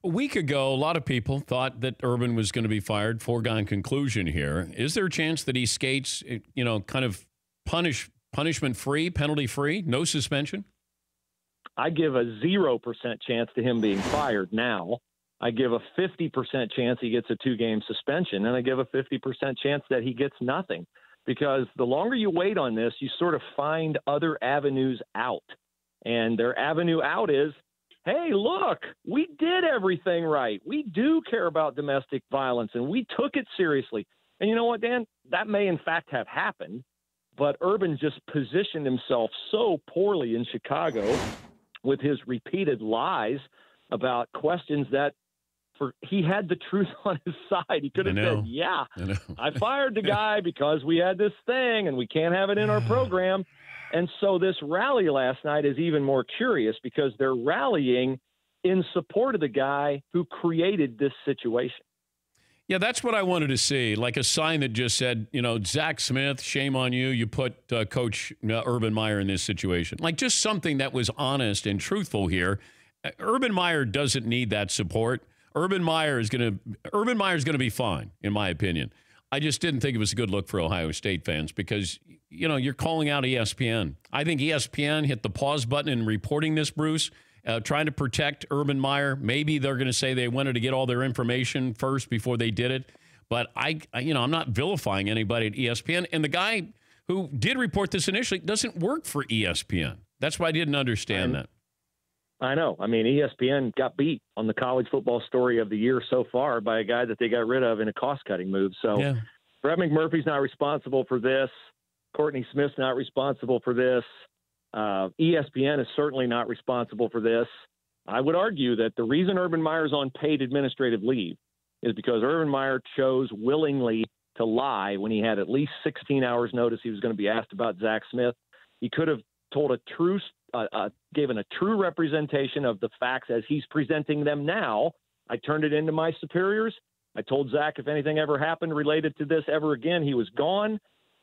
A week ago, a lot of people thought that Urban was going to be fired. Foregone conclusion here. Is there a chance that he skates, kind of punishment-free, penalty-free, no suspension? I give a 0% chance to him being fired now. I give a 50% chance he gets a 2-game suspension, and I give a 50% chance that he gets nothing. Because the longer you wait on this, you sort of find other avenues out. And their avenue out is, hey, look, we did everything right. We do care about domestic violence, and we took it seriously. And you know what, Dan? That may, in fact, have happened, but Urban just positioned himself so poorly in Chicago with his repeated lies about questions that he had the truth on his side. He could have said, yeah, I fired the guy because we had this thing, and we can't have it in our program. And so this rally last night is even more curious because they're rallying in support of the guy who created this situation. Yeah, that's what I wanted to see, like a sign that just said, Zach Smith, shame on you. You put Coach Urban Meyer in this situation. Like just something that was honest and truthful here. Urban Meyer doesn't need that support. Urban Meyer is going to be fine, in my opinion. I just didn't think it was a good look for Ohio State fans because, you're calling out ESPN. I think ESPN hit the pause button in reporting this, Bruce, trying to protect Urban Meyer. Maybe they're going to say they wanted to get all their information first before they did it. But I'm not vilifying anybody at ESPN. And the guy who did report this initially doesn't work for ESPN. That's why I didn't understand that. I know. I mean, ESPN got beat on the college football story of the year so far by a guy that they got rid of in a cost-cutting move. So yeah. Brett McMurphy's not responsible for this. Courtney Smith's not responsible for this. ESPN is certainly not responsible for this. I would argue that the reason Urban Meyer's on paid administrative leave is because Urban Meyer chose willingly to lie when he had at least 16 hours notice he was going to be asked about Zach Smith. He could have told given a true representation of the facts as he's presenting them now. I turned it into my superiors. I told Zach if anything ever happened related to this ever again, he was gone.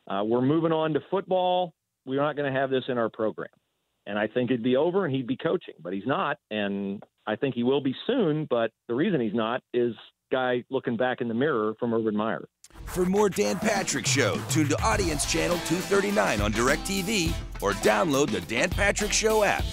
We're moving on to football. We're not going to have this in our program. And I think it'd be over and he'd be coaching, but he's not. And I think he will be soon. But the reason he's not is guy looking back in the mirror from Urban Meyer. For more Dan Patrick Show, tune to Audience Channel 239 on DirecTV or download the Dan Patrick Show app.